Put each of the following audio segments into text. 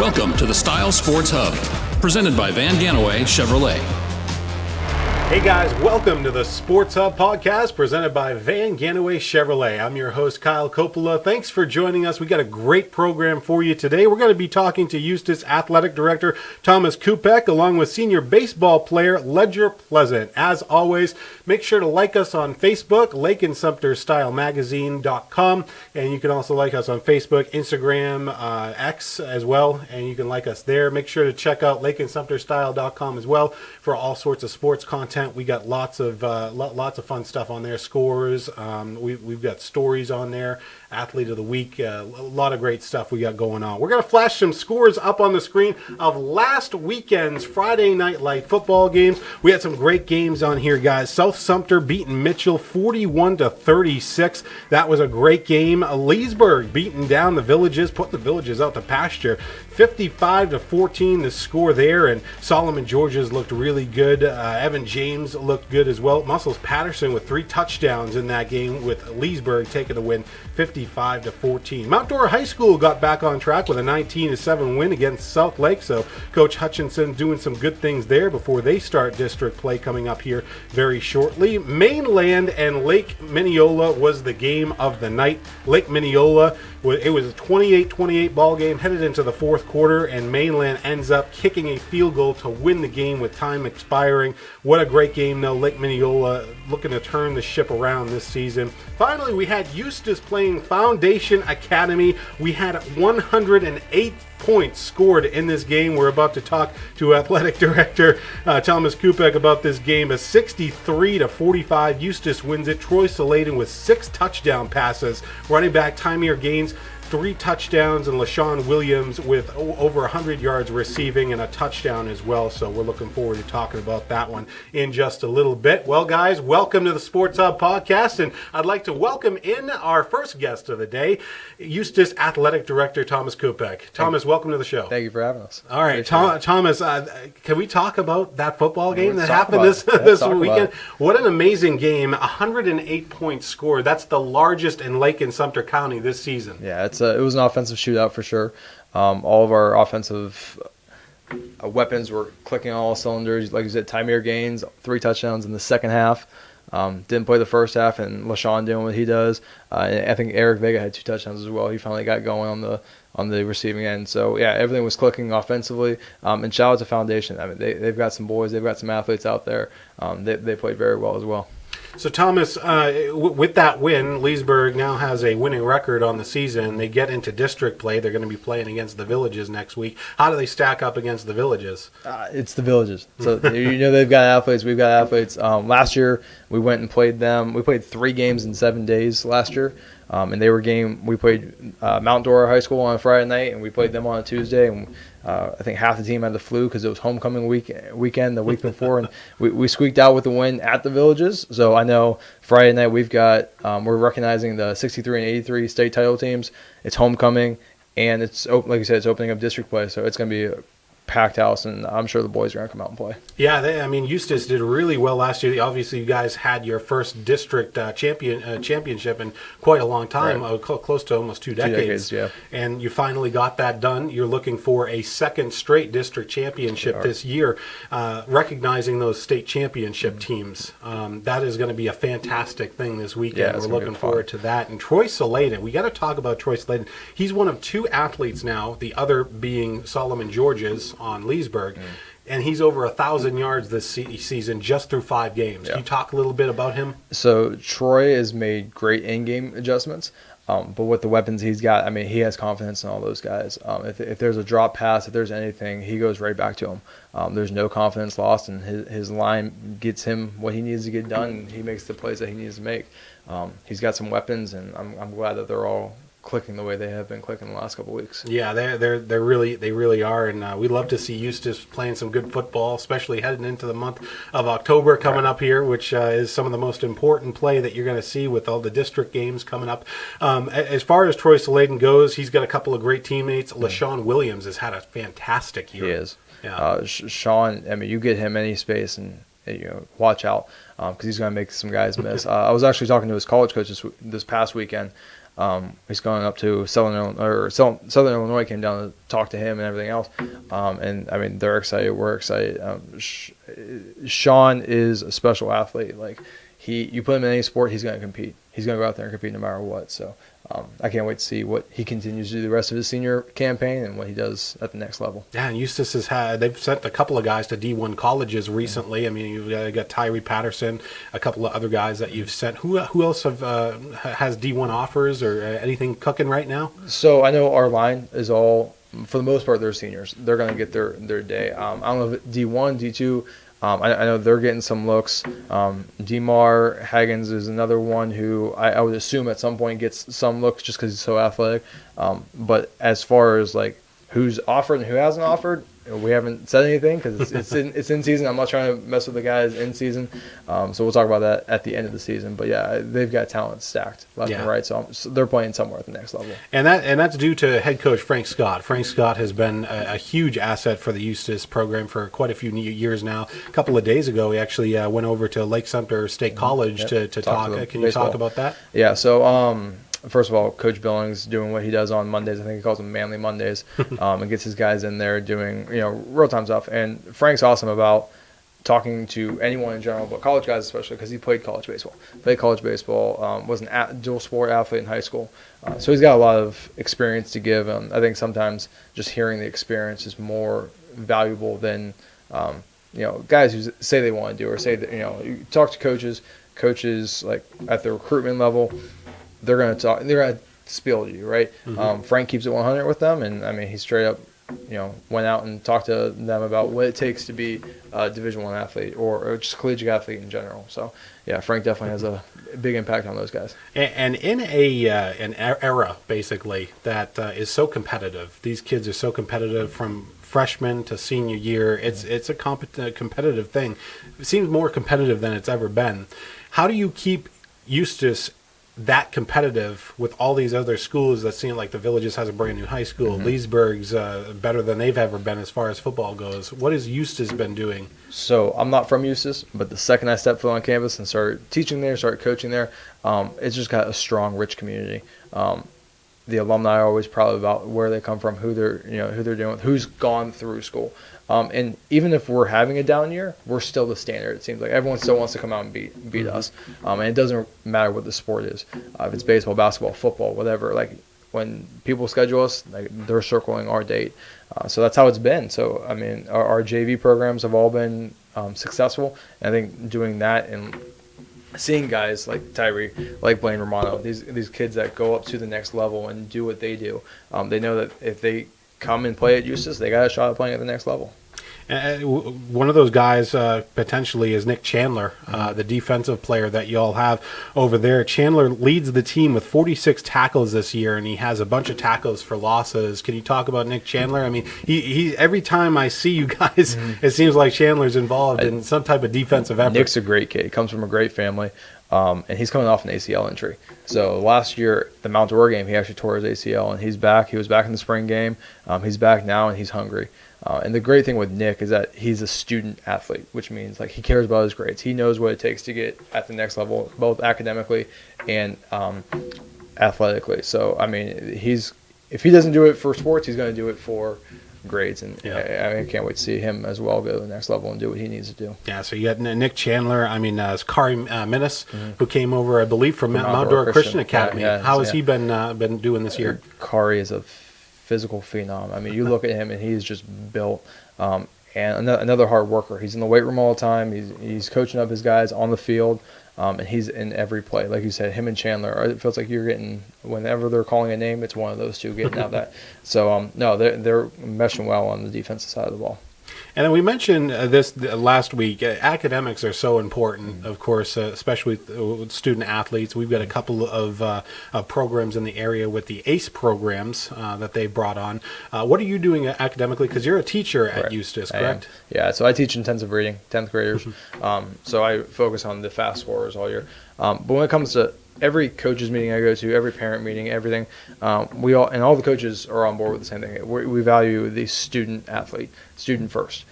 Welcome to the Style Sports Hub, presented by Van Ganaway Chevrolet. Hey guys, welcome to the Sports Hub podcast presented by Van Ganaway Chevrolet. I'm your host, Kyle Coppola. Thanks for joining us. We got a great program for you today. We're going to be talking to Eustis Athletic Director Thomas Kupec, along with senior baseball player Ledger Pleasant. As always, make sure to like us on Facebook, LakeandSumterStyleMagazine.com, and you can also like us on Facebook, Instagram, X as well, and you can like us there. Make sure to check out LakeandSumterStyle.com as well for all sorts of sports content. We got lots of fun stuff on there. Scores. We've got stories on there. Athlete of the week. A lot of great stuff we got going on. We're going to flash some scores up on the screen of last weekend's Friday Night Light football games. We had some great games on here, guys. South Sumter beating Mitchell 41-36. That was a great game. Leesburg beating down the Villages, putting the Villages out to pasture. 55-14 the score there, and Solomon Georges looked really good. Evan James looked good as well. Muscles Patterson with 3 touchdowns in that game, with Leesburg taking the win 55-14. Mount Dora High School got back on track with a 19-7 win against South Lake, so Coach Hutchinson doing some good things there before they start district play coming up here very shortly. Mainland and Lake Minneola was the game of the night. Lake Minneola, it was a 28-28 ball game headed into the fourth quarter, and Mainland ends up kicking a field goal to win the game with time expiring. What a great game, though. Lake Minneola looking to turn the ship around this season. Finally, we had Eustis playing Foundation Academy. We had 108 points scored in this game. We're about to talk to Athletic Director Thomas Kupec about this game. A 63-45. Eustis wins it. Troy Saladen with 6 touchdown passes. Running back Tymier Gaines, 3 touchdowns, and LaShawn Williams with over 100 yards receiving and a touchdown as well. So we're looking forward to talking about that one in just a little bit. Well, guys, welcome to the Sports Hub podcast, and I'd like to welcome in our first guest of the day, Eustis Athletic Director Thomas Kupec. Thomas, welcome to the show. Thank you for having us. All right, Thomas, can we talk about that football game that happened this weekend? What an amazing game. 108 points scored. That's the largest in Lake and Sumter County this season. Yeah, it was an offensive shootout for sure. All of our offensive weapons were clicking on all cylinders. Like you said, Tymier Gaines, 3 touchdowns in the second half. Didn't play the first half, and LaShawn doing what he does. And I think Eric Vega had 2 touchdowns as well. He finally got going on the receiving end. So yeah, everything was clicking offensively. And shout out to Foundation. I mean, they've got some boys, they've got some athletes out there. They played very well as well. So, Thomas, with that win, Leesburg now has a winning record on the season. They get into district play. They're going to be playing against the Villages next week. How do they stack up against the Villages? It's the Villages. So, they've got athletes. We've got athletes. Last year, we went and played them. We played 3 games in 7 days last year. And we played Mount Dora High School on a Friday night, and we played them on a Tuesday. And I think half the team had the flu because it was homecoming weekend the week before, and we squeaked out with the win at the Villages. So I know Friday night we've got we're recognizing the 63 and 83 state title teams. It's homecoming, and it's like you said, it's opening up district play, so it's going to be a packed house, and I'm sure the boys are going to come out and play. Yeah, Eustis did really well last year. Obviously, you guys had your first district championship in quite a long time, right. Close to almost 2 decades. 2 decades, yeah. And you finally got that done. You're looking for a second straight district championship this year, recognizing those state championship teams. That is going to be a fantastic thing this weekend. Yeah, we're looking forward to that. And Troy Saladen, we got to talk about Troy Saladen. He's one of 2 athletes now, the other being Solomon Georges on Leesburg, and he's over 1,000 yards this season just through 5 games. Can you talk a little bit about him? So Troy has made great in-game adjustments, but with the weapons he's got, I mean, he has confidence in all those guys. If there's a drop pass, if there's anything, he goes right back to him. There's no confidence lost, and his line gets him what he needs to get done, and he makes the plays that he needs to make. He's got some weapons, and I'm glad that they're all clicking the way they have been clicking the last couple of weeks. Yeah, they really are, and we love to see Eustis playing some good football, especially heading into the month of October coming up here, which is some of the most important play that you're going to see with all the district games coming up. As far as Troy Saladen goes, he's got a couple of great teammates. LaShawn Williams has had a fantastic year. He is. Yeah. Sean, I mean, you get him any space, and watch out because he's going to make some guys miss. I was actually talking to his college coach this past weekend. He's going up to Southern Illinois, came down to talk to him and everything else. And I mean, they're excited. We're excited. Sean is a special athlete. Like you put him in any sport, he's going to compete. He's going to go out there and compete no matter what. So I can't wait to see what he continues to do the rest of his senior campaign and what he does at the next level. Yeah, and Eustis they've sent a couple of guys to D1 colleges recently. I mean, you've got Tyree Patterson, a couple of other guys that you've sent. Who else has D1 offers or anything cooking right now? So I know our line is all, for the most part, they're seniors. They're going to get their day. I don't know if D1, D2. I know they're getting some looks. Demar Haggins is another one who I would assume at some point gets some looks just because he's so athletic. But as far as like who's offered and who hasn't offered, we haven't said anything because it's in season. I'm not trying to mess with the guys in season. So we'll talk about that at the end of the season. But yeah, they've got talent stacked left and right. So they're playing somewhere at the next level. And that's due to head coach Frank Scott. Frank Scott has been a huge asset for the Eustis program for quite a few years now. A couple of days ago, he actually went over to Lake Sumter State College to talk. Can you talk about that? Yeah. So first of all, Coach Billings doing what he does on Mondays. I think he calls them Manly Mondays, and gets his guys in there doing real time stuff. And Frank's awesome about talking to anyone in general, but college guys especially, because he played college baseball. Was an dual sport athlete in high school, so he's got a lot of experience to give. I think sometimes just hearing the experience is more valuable than guys who say they want to do or say that you talk to coaches like at the recruitment level. They're going to spiel to you, right? Mm-hmm. Frank keeps it 100 with them, and I mean, he straight up, went out and talked to them about what it takes to be a Division I athlete or just a collegiate athlete in general. So, yeah, Frank definitely has a big impact on those guys. And in an era, basically, that is so competitive, these kids are so competitive from freshman to senior year. It's a competitive thing. It seems more competitive than it's ever been. How do you keep Eustis that competitive with all these other schools that seem like the Villages has a brand new high school, Leesburg's better than they've ever been as far as football goes? What has Eustis been doing? So I'm not from Eustis, but the second I stepped foot on campus and started teaching there, started coaching there, it's just got a strong, rich community. The alumni are always proud about where they come from, who they're dealing with, who's gone through school. And even if we're having a down year, we're still the standard. It seems like everyone still wants to come out and beat us. And it doesn't matter what the sport is. If it's baseball, basketball, football, whatever. Like when people schedule us, like they're circling our date. So that's how it's been. So I mean, our JV programs have all been successful. And I think doing that and seeing guys like Tyree, like Blaine Romano, these kids that go up to the next level and do what they do, they know that if they come and play at Eustis, they got a shot at playing at the next level. One of those guys potentially is Nick Chandler, the defensive player that you all have over there. Chandler leads the team with 46 tackles this year, and he has a bunch of tackles for losses. Can you talk about Nick Chandler? I mean, he every time I see you guys, it seems like Chandler's involved in some type of defensive effort. Nick's a great kid. He comes from a great family, and he's coming off an ACL injury. So last year, the Mount Dora game, he actually tore his ACL, and he's back. He was back in the spring game. He's back now, and he's hungry. And the great thing with Nick is that he's a student athlete, which means like he cares about his grades. He knows what it takes to get at the next level, both academically and athletically. So I mean, if he doesn't do it for sports, he's going to do it for grades. And I can't wait to see him as well go to the next level and do what he needs to do. Yeah. So you got Nick Chandler. I mean, Kari Minnis, who came over, I believe, from Mount Dora Christian Academy. How has he been doing this year? Kari is a physical phenom. I mean, you look at him and he's just built. And another hard worker. He's in the weight room all the time. He's coaching up his guys on the field, and he's in every play. Like you said, him and Chandler. It feels like you're getting, whenever they're calling a name, it's one of those two getting out that. So no, they're meshing well on the defensive side of the ball. And then we mentioned this last week. Academics are so important, of course, especially with student athletes. We've got a couple of programs in the area with the ACE programs that they brought on. What are you doing academically? Because you're a teacher at Eustis, correct? Yeah, so I teach intensive reading, 10th graders. So I focus on the fast scorers all year. But when it comes to every coaches meeting I go to, every parent meeting, everything, all the coaches are on board with the same thing. We value the student athlete, student first.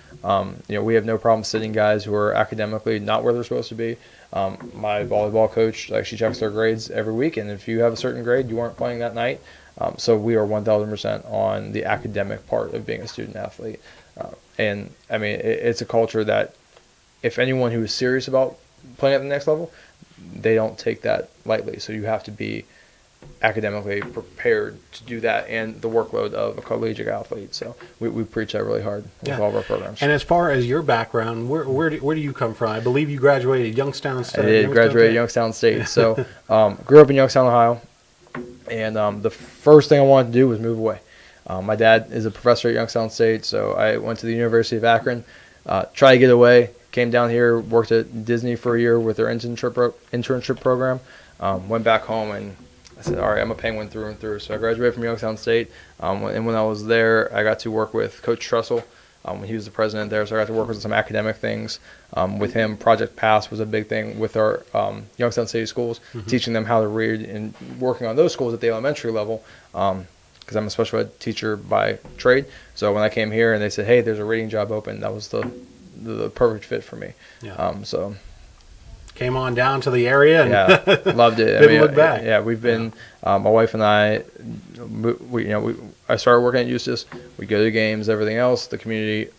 We have no problem sitting guys who are academically not where they're supposed to be. My volleyball coach, she checks their grades every week, and if you have a certain grade, you weren't playing that night. So we are 1,000% on the academic part of being a student athlete. It's a culture that if anyone who is serious about playing at the next level, they don't take that lightly. So you have to be academically prepared to do that and the workload of a collegiate athlete. So we preach that really hard with all of our programs. And as far as your background, where do you come from? I believe you graduated Youngstown State. I did graduate Youngstown State. So grew up in Youngstown, Ohio. And the first thing I wanted to do was move away. My dad is a professor at Youngstown State, so I went to the University of Akron, tried to get away, came down here, worked at Disney for a year with their internship program, went back home, and I said, all right, I'm a Penguin through and through. So I graduated from Youngstown State, and when I was there, I got to work with Coach Trussell when he was the president there, so I got to work with some academic things with him. Project Pass was a big thing with our Youngstown City schools, teaching them how to read and working on those schools at the elementary level, because I'm a special ed teacher by trade. So when I came here and they said, hey, there's a reading job open, that was the perfect fit for me. Yeah. So came on down to the area and loved it. Didn't look back. Yeah, we've been my wife and I I started working at Eustis. We go to games, everything else. The community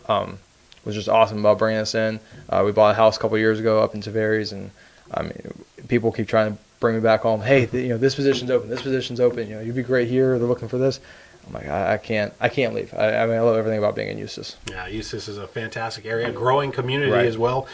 was just awesome about bringing us in. We bought a house a couple of years ago up in Tavares, and people keep trying to bring me back home. Hey, this position's open. This position's open. You'd be great here. They're looking for this. I'm like, I can't leave. I love everything about being in Eustis. Yeah, Eustis is a fantastic area, growing community as well,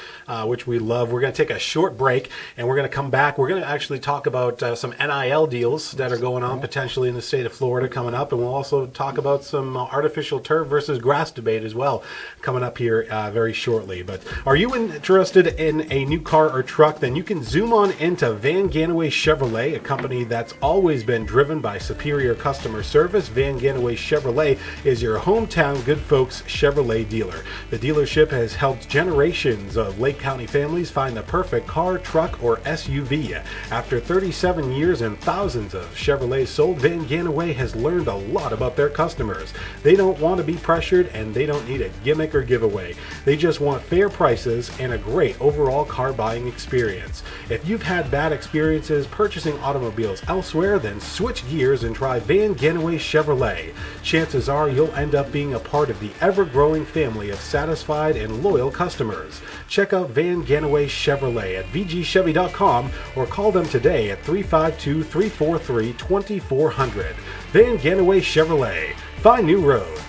which we love. We're going to take a short break, and we're going to come back. We're going to actually talk about some NIL deals that are going on potentially in the state of Florida coming up, and we'll also talk about some artificial turf versus grass debate as well coming up here very shortly. But are you interested in a new car or truck? Then you can zoom on into Van Ganaway Chevrolet, a company that's always been driven by superior customer service. Van Ganaway Chevrolet is your hometown good folks Chevrolet dealer. The dealership has helped generations of Lake County families find the perfect car, truck, or SUV. After 37 years and thousands of Chevrolets sold, Van Ganaway has learned a lot about their customers. They don't want to be pressured, and they don't need a gimmick or giveaway. They just want fair prices and a great overall car buying experience. If you've had bad experiences purchasing automobiles elsewhere, then switch gears and try Van Ganaway Chevrolet. Chances are you'll end up being a part of the ever-growing family of satisfied and loyal customers. Check out Van Ganaway Chevrolet at vgchevy.com or call them today at 352-343-2400. Van Ganaway Chevrolet. Find new roads.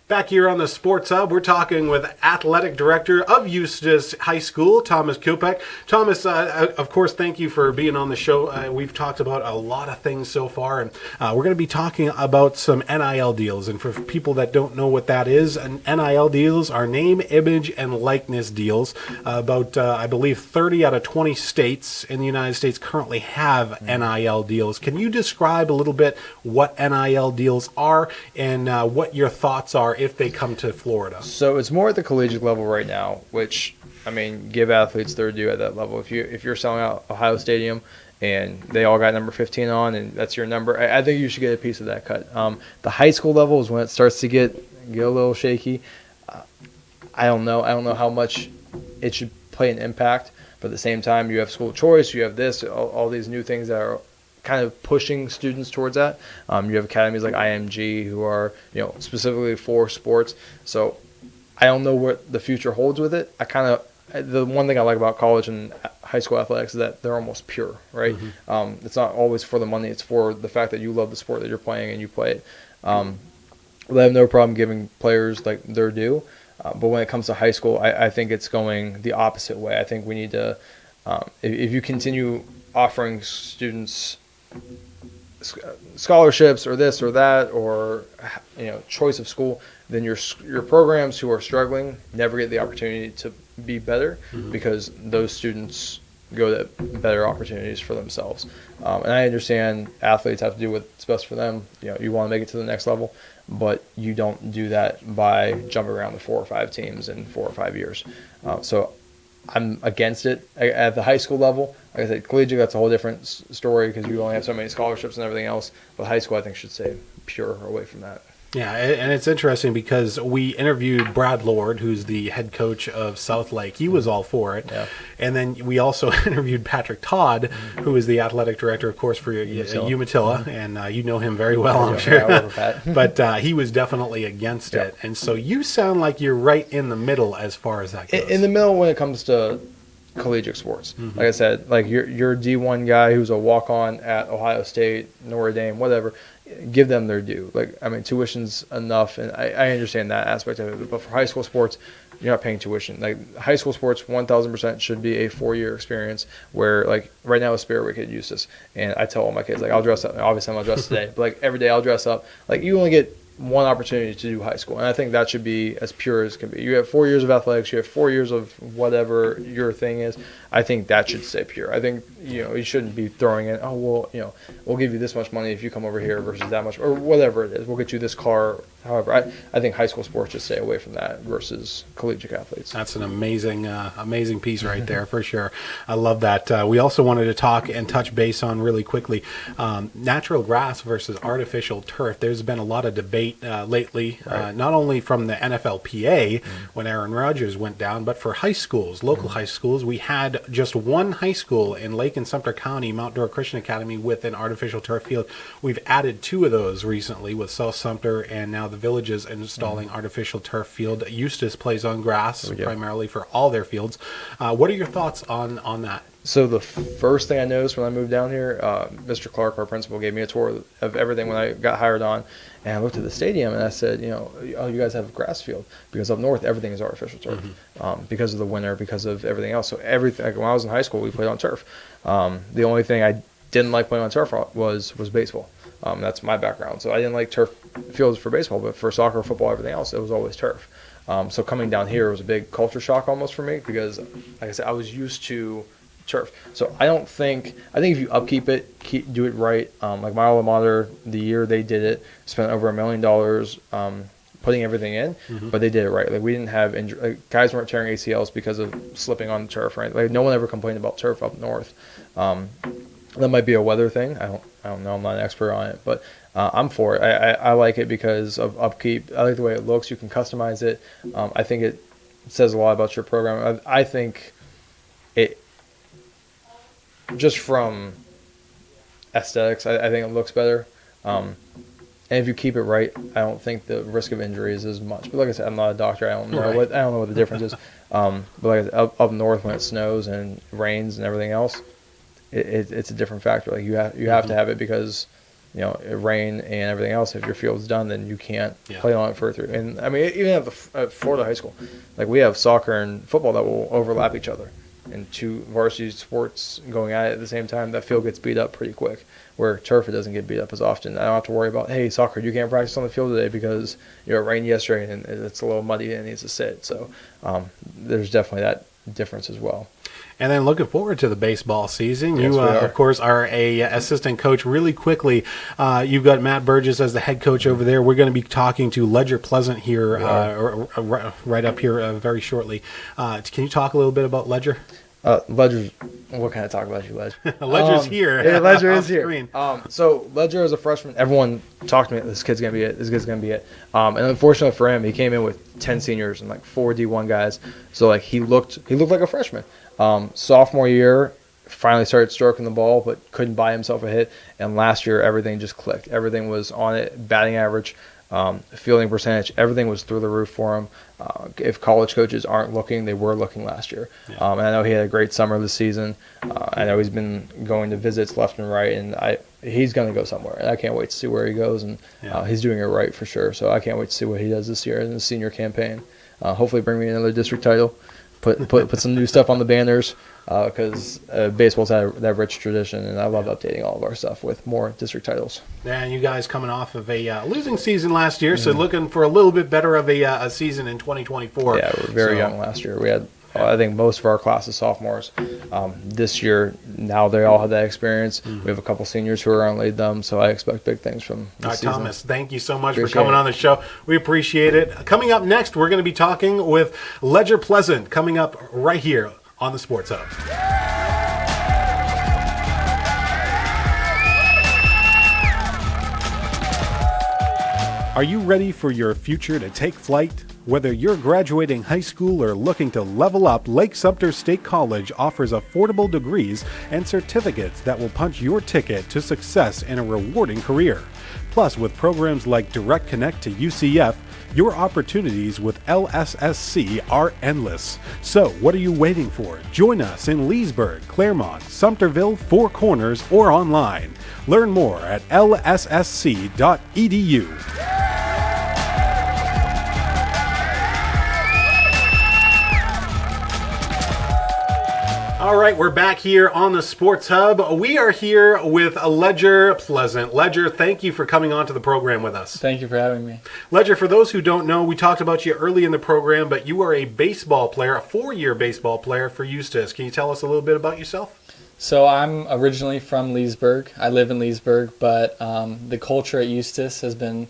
Back here on the Sports Hub, we're talking with Athletic Director of Eustis High School, Thomas Kupec. Thomas, of course, thank you for being on the show. We've talked about a lot of things so far, and we're going to be talking about some NIL deals. And for people that don't know what that is, NIL deals are name, image, and likeness deals. About, I believe, 30 out of 20 states in the United States currently have NIL deals. Can you describe a little bit what NIL deals are and what your thoughts are if they come to Florida? So it's more at the collegiate level right now, which, give athletes their due at that level. If you're selling out Ohio Stadium and they all got number 15 on and that's your number, I think you should get a piece of that cut. The high school level is when it starts to get a little shaky. I don't know how much it should play an impact, but at the same time, you have school choice, you have this, all these new things that are kind of pushing students towards that. You have academies like IMG who are, specifically for sports. So I don't know what the future holds with it. The one thing I like about college and high school athletics is that they're almost pure, right? Mm-hmm. It's not always for the money. It's for the fact that you love the sport that you're playing and you play it. I have no problem giving players their due. But when it comes to high school, I think it's going the opposite way. I think we need to, if you continue offering students scholarships or this or that or choice of school, then your programs who are struggling never get the opportunity to be better because those students go to better opportunities for themselves. And I understand athletes have to do what's best for them. You want to make it to the next level, but you don't do that by jumping around the 4 or 5 teams in 4 or 5 years. So I'm against it at the high school level. Like I said, collegiate, that's a whole different story because you only have so many scholarships and everything else. But high school, I think, should stay pure away from that. Yeah, and it's interesting because we interviewed Brad Lord, who's the head coach of South Lake. He was all for it. Yeah. And then we also interviewed Patrick Todd, who is the athletic director, of course, for Umatilla. And you know him very well, I'm sure. But he was definitely against it. And so you sound like you're right in the middle as far as that goes. In the middle when it comes to collegiate sports. Like I said, like your D1 guy who's a walk-on at Ohio State, Notre Dame, whatever, give them their due. Like, I mean, tuition's enough, and I understand that aspect of it. But for high school sports, you're not paying tuition. Like, high school sports, 1,000% should be a 4-year experience. Where, like, right now is Spirit Week at Eustis, and I tell all my kids, like, I'll dress up. Obviously, I'm not dressed today, but like every day I'll dress up. Like, you only get one opportunity to do high school, and I think that should be as pure as can be. You have 4 years of athletics, you have 4 years of whatever your thing is. I think that should stay pure. I think, you shouldn't be throwing in, oh, well, we'll give you this much money if you come over here versus that much, or whatever it is. We'll get you this car. However, I think high school sports should stay away from that versus collegiate athletes. That's an amazing piece right there for sure. I love that. We also wanted to talk and touch base on really quickly natural grass versus artificial turf. There's been a lot of debate lately, not only from the NFLPA when Aaron Rodgers went down, but for high schools, local high schools. We had just one high school in Lake and Sumter County, Mount Dora Christian Academy, with an artificial turf field. We've added 2 of those recently with South Sumter, and now the Villages installing artificial turf field. Eustis plays on grass primarily for all their fields. What are your thoughts on that? So the first thing I noticed when I moved down here, Mr. Clark, our principal, gave me a tour of everything when I got hired on. And I looked at the stadium and I said, oh, you guys have a grass field. Because up north, everything is artificial turf. Because of the winter, because of everything else. So everything, like when I was in high school, we played on turf. The only thing I didn't like playing on turf was baseball. That's my background. So I didn't like turf fields for baseball, but for soccer, football, everything else, it was always turf. So coming down here was a big culture shock almost for me because, like I said, I was used to turf. So I think if you upkeep it, do it right. Like my alma mater, the year they did it, spent over $1 million putting everything in, but they did it right. Like we didn't have guys weren't tearing ACLs because of slipping on the turf, right? Like no one ever complained about turf up north. That might be a weather thing. I don't know. I'm not an expert on it, but I'm for it. I like it because of upkeep. I like the way it looks. You can customize it. I think it says a lot about your program. I think it, just from aesthetics, I think it looks better. And if you keep it right, I don't think the risk of injury is as much. But like I said, I'm not a doctor. I don't know what the difference is. But like I said, up north when it snows and rains and everything else, it's a different factor. Like you have to have it because rain and everything else. If your field's done, then you can't play on it further. And I mean, even at Florida high school, like we have soccer and football that will overlap each other. And 2 varsity sports going at it at the same time, that field gets beat up pretty quick. Where turf, it doesn't get beat up as often. I don't have to worry about, hey, soccer, you can't practice on the field today because it rained yesterday and it's a little muddy and it needs to sit. So there's definitely that difference as well. And then looking forward to the baseball season. You, of course, are a assistant coach. Really quickly, you've got Matt Burgess as the head coach over there. We're going to be talking to Ledger Pleasant here right up here very shortly. Can you talk a little bit about Ledger? Ledger's, what can I talk about you, Ledger? Ledger's here. Yeah, Ledger is here. Screen. So Ledger is a freshman. Everyone talked to me, this kid's going to be it. This kid's going to be it. And unfortunately for him, he came in with 10 seniors and like 4 D1 guys. So like he looked like a freshman. Sophomore year, finally started stroking the ball, but couldn't buy himself a hit. And last year, everything just clicked. Everything was on it. Batting average, fielding percentage, everything was through the roof for him. If college coaches aren't looking, they were looking last year. And I know he had a great summer this season. I know he's been going to visits left and right, and he's going to go somewhere. And I can't wait to see where he goes. And he's doing it right for sure. So I can't wait to see what he does this year in the senior campaign. Hopefully, bring me another district title. Put some new stuff on the banners because baseball's had that rich tradition, and I love updating all of our stuff with more district titles. And you guys coming off of a losing season last year, so looking for a little bit better of a season in 2024. Yeah, we were very young last year. We had, I think, most of our class is sophomores. This year, now they all have that experience. We have a couple seniors who are on lead them, so I expect big things from this season. Thomas, thank you so much for coming on the show. We appreciate it. Coming up next, we're going to be talking with Ledger Pleasant, coming up right here on the Sports Hub. Are you ready for your future to take flight? Whether you're graduating high school or looking to level up, Lake Sumter State College offers affordable degrees and certificates that will punch your ticket to success in a rewarding career. Plus, with programs like Direct Connect to UCF, your opportunities with LSSC are endless. So, what are you waiting for? Join us in Leesburg, Claremont, Sumterville, Four Corners, or online. Learn more at lssc.edu. All right, we're back here on the Sports Hub. We are here with Ledger Pleasant. Ledger, thank you for coming on to the program with us. Thank you for having me. Ledger, for those who don't know, we talked about you early in the program, but you are a baseball player, a 4-year baseball player for Eustis. Can you tell us a little bit about yourself? So I'm originally from Leesburg. I live in Leesburg, but the culture at Eustis has been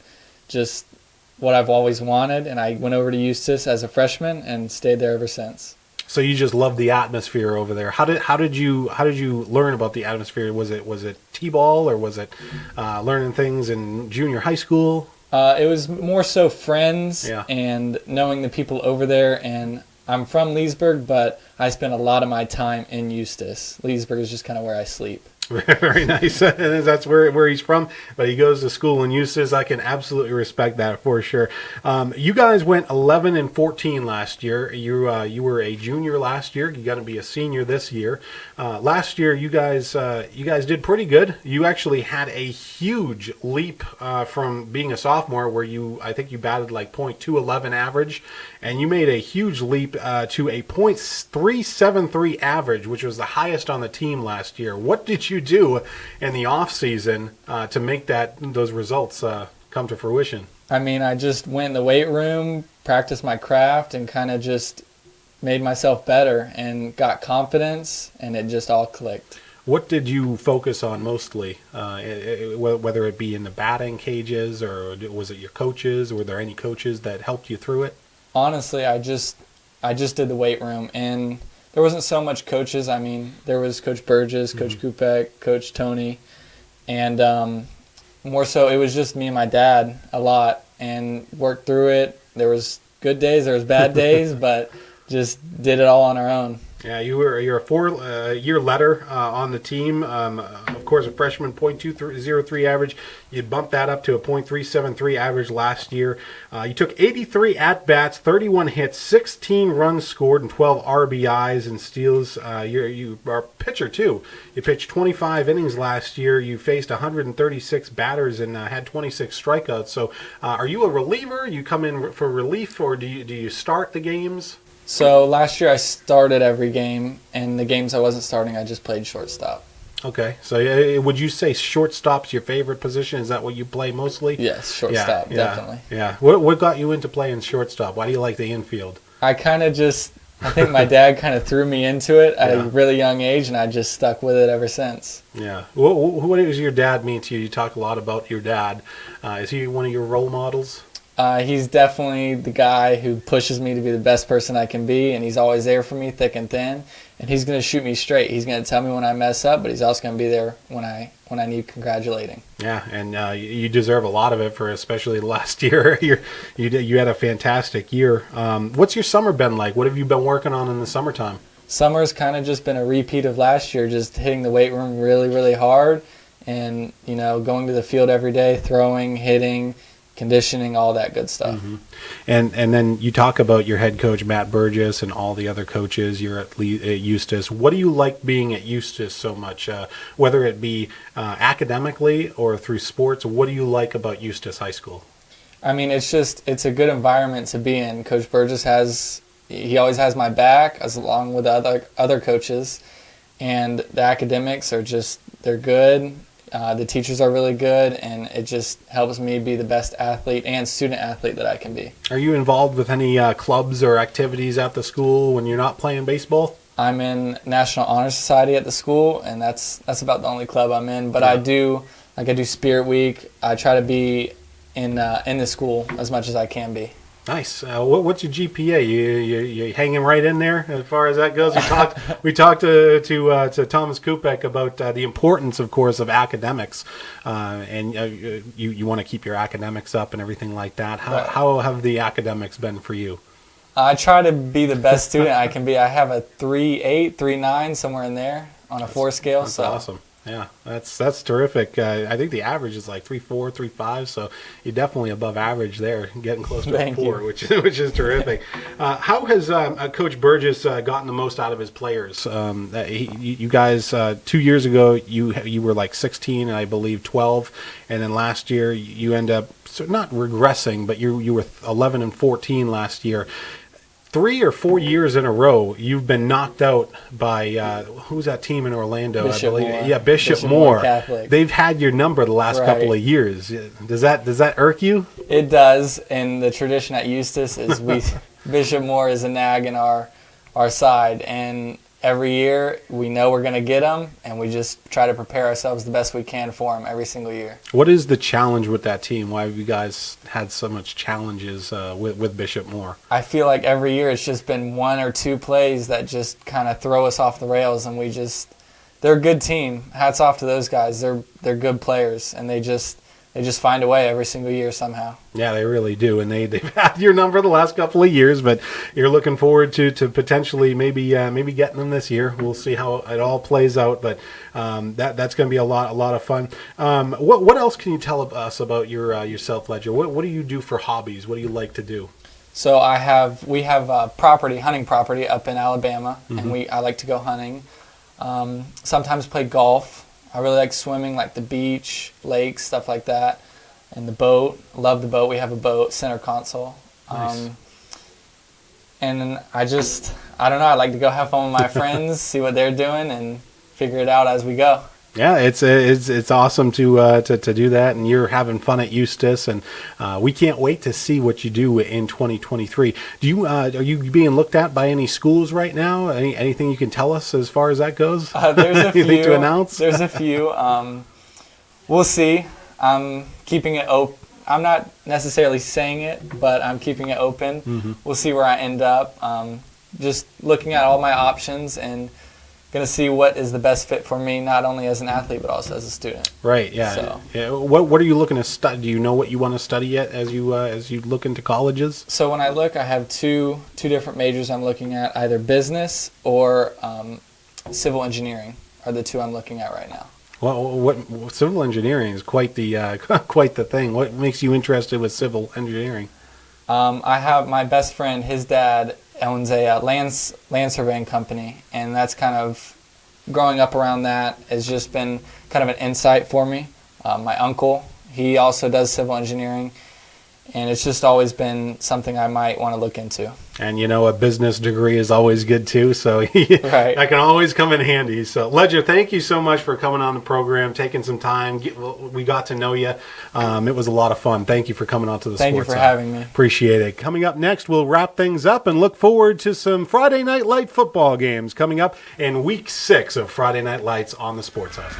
just what I've always wanted, and I went over to Eustis as a freshman and stayed there ever since. So you just love the atmosphere over there. How did you learn about the atmosphere? Was it t-ball, or was it learning things in junior high school? It was more so friends Yeah. and knowing the people over there. And I'm from Leesburg, but I spend a lot of my time in Eustis. Leesburg is just kind of where I sleep. Very nice. And that's where he's from, but he goes to school in Eustis. I can absolutely respect that for sure. You guys went 11-14 last year. You were a junior last year. You're going to be a senior this year. Last year, you guys did pretty good. You actually had a huge leap from being a sophomore, where I think you batted like .211 average, and you made a huge leap to a .373 average, which was the highest on the team last year. What did you do in the off season to make those results come to fruition? I mean, I just went in the weight room, practiced my craft, and kind of just made myself better and got confidence, and it just all clicked. What did you focus on mostly, whether it be in the batting cages, or was it your coaches? Were there any coaches that helped you through it? Honestly, I just did the weight room, and there wasn't so much coaches. I mean, there was Coach Burgess, Coach Kupec, Coach Tony, and more so it was just me and my dad a lot, and worked through it. There was good days, there was bad days, but just did it all on our own. Yeah, you're a 4-year letter on the team. Of course, a freshman .203 average. You bumped that up to a .373 average last year. You took 83 at-bats, 31 hits, 16 runs scored, and 12 RBIs and steals. You are a pitcher, too. You pitched 25 innings last year. You faced 136 batters and had 26 strikeouts. So are you a reliever? You come in for relief, or do you start the games? So last year I started every game, and the games I wasn't starting, I just played shortstop. Okay, so would you say shortstop's your favorite position? Is that what you play mostly? Yes, shortstop, definitely. Yeah. What got you into playing shortstop? Why do you like the infield? I think my dad kind of threw me into it at a really young age, and I just stuck with it ever since. Yeah. What does your dad mean to you? You talk a lot about your dad. Is he one of your role models? He's definitely the guy who pushes me to be the best person I can be, and he's always there for me, thick and thin. And he's going to shoot me straight. He's going to tell me when I mess up, but he's also going to be there when I need congratulating. Yeah, and you deserve a lot of it for especially last year. You had a fantastic year. What's your summer been like? What have you been working on in the summertime? Summer's kind of just been a repeat of last year, just hitting the weight room really, really hard, and going to the field every day, throwing, hitting, conditioning, all that good stuff. Mm-hmm. And then you talk about your head coach, Matt Burgess, and all the other coaches. You're at Eustis. What do you like being at Eustis so much, whether it be academically or through sports? What do you like about Eustis High School? I mean, it's a good environment to be in. Coach Burgess always has my back, as along with other coaches, and the academics are they're good. The teachers are really good, and it just helps me be the best athlete and student athlete that I can be. Are you involved with any clubs or activities at the school when you're not playing baseball? I'm in National Honor Society at the school, and that's about the only club I'm in. But I do Spirit Week. I try to be in the school as much as I can be. Nice. What's your GPA? You hanging right in there as far as that goes. We talked to Thomas Kupec about the importance, of course, of academics, and you want to keep your academics up and everything like that. How have the academics been for you? I try to be the best student I can be. I have a 3.8, 3.9, somewhere in there on a 4 scale. That's awesome. Yeah, that's terrific. I think the average is like 3.4, 3.5, so you're definitely above average there, getting close to a 4, which is terrific. How has Coach Burgess gotten the most out of his players? You guys 2 years ago you were like 16 and I believe 12, and then last year you end up not regressing, but you were 11 and 14 last year. 3 or 4 years in a row, you've been knocked out by who's that team in Orlando? Bishop I believe. Moore. Yeah, Bishop Moore. Catholic. They've had your number the last couple of years. Does that irk you? It does, and the tradition at Eustis is Bishop Moore is a nag in our side, and every year we know we're going to get him, and we just try to prepare ourselves the best we can for him every single year. What is the challenge with that team? Why have you guys had so much challenges with Bishop Moore? I feel like every year it's just been 1 or 2 plays that just kind of throw us off the rails, and they're a good team. Hats off to those guys. They're good players, and they just find a way every single year somehow. Yeah, they really do, and they've had your number the last couple of years, but you're looking forward to potentially maybe getting them this year. We'll see how it all plays out, but that's going to be a lot of fun. What else can you tell us about yourself, Ledger? What do you do for hobbies? What do you like to do? So we have hunting property up in Alabama, and I like to go hunting. Sometimes play golf. I really like swimming, like the beach, lakes, stuff like that. And the boat. Love the boat. We have a boat, center console. Nice. And I don't know, I like to go have fun with my friends, see what they're doing, and figure it out as we go. Yeah, it's awesome to do that, and you're having fun at Eustis, and we can't wait to see what you do in 2023. Are you being looked at by any schools right now? Anything you can tell us as far as that goes? There's a few. Anything to announce? There's a few. We'll see. I'm keeping it open. I'm not necessarily saying it, but I'm keeping it open. Mm-hmm. We'll see where I end up. Just looking at all my options and going to see what is the best fit for me, not only as an athlete but also as a student. Right. Yeah. So, yeah. What are you looking to study? Do you know what you want to study yet as you look into colleges? So when I look, I have two different majors I'm looking at: either business or civil engineering are the two I'm looking at right now. Well, what civil engineering is quite the quite the thing. What makes you interested with civil engineering? I have my best friend. His dad owns a land surveying company, and that's kind of growing up around that has just been kind of an insight for me. My uncle, he also does civil engineering, and it's just always been something I might want to look into. And a business degree is always good too, so Right. that can always come in handy. So Ledger, thank you so much for coming on the program, taking some time. We got to know you. It was a lot of fun. Thank you for coming on to the Thank Sports you for Hub. having me. Appreciate it. Coming up next, we'll wrap things up and look forward to some Friday Night Light football games coming up in Week 6 of Friday Night Lights on the Sports Hub.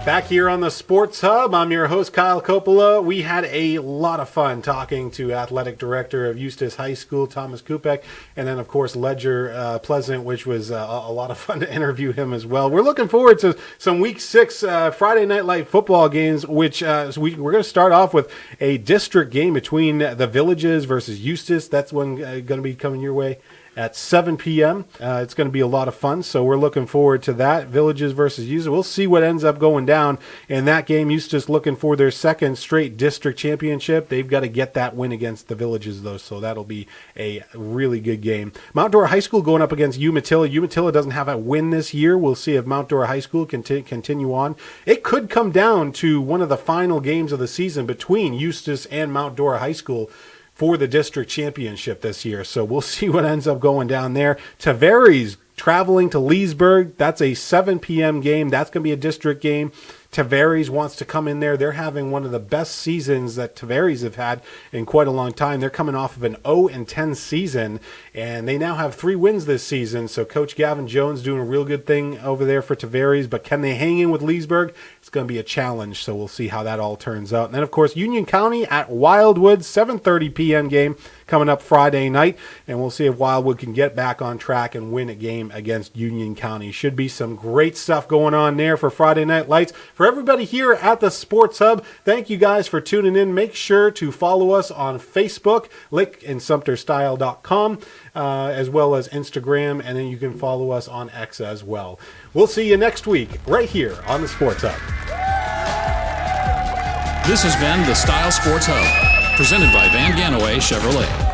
Back here on the Sports Hub, I'm your host, Kyle Coppola. We had a lot of fun talking to Athletic Director of Eustis High School, Thomas Kupec, and then, of course, Ledger Pleasant, which was a lot of fun to interview him as well. We're looking forward to some Week 6 Friday Night Light football games, which we're going to start off with a district game between the Villages versus Eustis. That's one going to be coming your way at 7 p.m. It's going to be a lot of fun, so we're looking forward to that. Villages versus Eustis. We'll see what ends up going down in that game. Eustis looking for their second straight district championship. They've got to get that win against the Villages, though, so that'll be a really good game. Mount Dora High School going up against Umatilla. Umatilla doesn't have a win this year. We'll see if Mount Dora High School can continue on. It could come down to one of the final games of the season between Eustis and Mount Dora High School for the district championship this year. So we'll see what ends up going down there. Tavares traveling to Leesburg. That's a 7 p.m. game. That's going to be a district game. Tavares wants to come in there. They're having one of the best seasons that Tavares have had in quite a long time. They're coming off of an 0-10 season, and they now have 3 wins this season. So Coach Gavin Jones doing a real good thing over there for Tavares. But can they hang in with Leesburg? It's going to be a challenge, so we'll see how that all turns out. And then, of course, Union County at Wildwood, 7:30 p.m. game coming up Friday night, and we'll see if Wildwood can get back on track and win a game against Union County. Should be some great stuff going on there for Friday Night Lights. For everybody here at the Sports Hub, thank you guys for tuning in. Make sure to follow us on Facebook, LakeandSumterStyle.com, as well as Instagram, and then you can follow us on X as well. We'll see you next week right here on the Sports Hub. This has been the Style Sports Hub, presented by Van Ganaway Chevrolet.